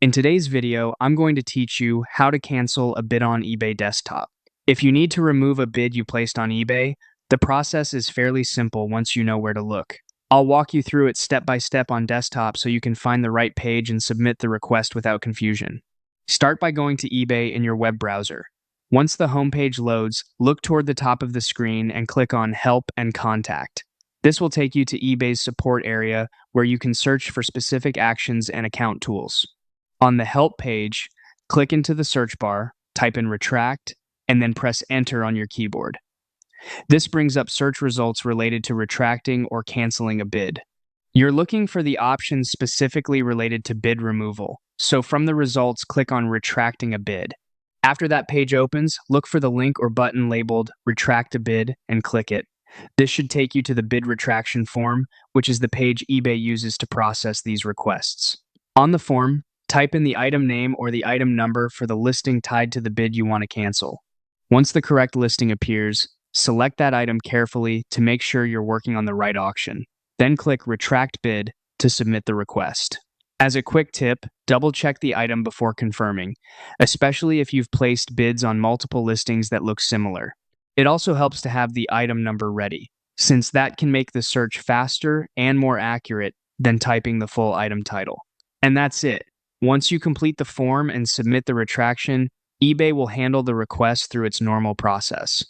In today's video, I'm going to teach you how to cancel a bid on eBay desktop. If you need to remove a bid you placed on eBay, the process is fairly simple once you know where to look. I'll walk you through it step by step on desktop so you can find the right page and submit the request without confusion. Start by going to eBay in your web browser. Once the homepage loads, look toward the top of the screen and click on Help and Contact. This will take you to eBay's support area where you can search for specific actions and account tools. On the Help page, click into the search bar, type in retract, and then press Enter on your keyboard. This brings up search results related to retracting or canceling a bid. You're looking for the options specifically related to bid removal, so from the results, click on Retracting a Bid. After that page opens, look for the link or button labeled Retract a Bid and click it. This should take you to the bid retraction form, which is the page eBay uses to process these requests. On the form, type in the item name or the item number for the listing tied to the bid you want to cancel. Once the correct listing appears, select that item carefully to make sure you're working on the right auction. Then click Retract Bid to submit the request. As a quick tip, double-check the item before confirming, especially if you've placed bids on multiple listings that look similar. It also helps to have the item number ready, since that can make the search faster and more accurate than typing the full item title. And that's it. Once you complete the form and submit the retraction, eBay will handle the request through its normal process.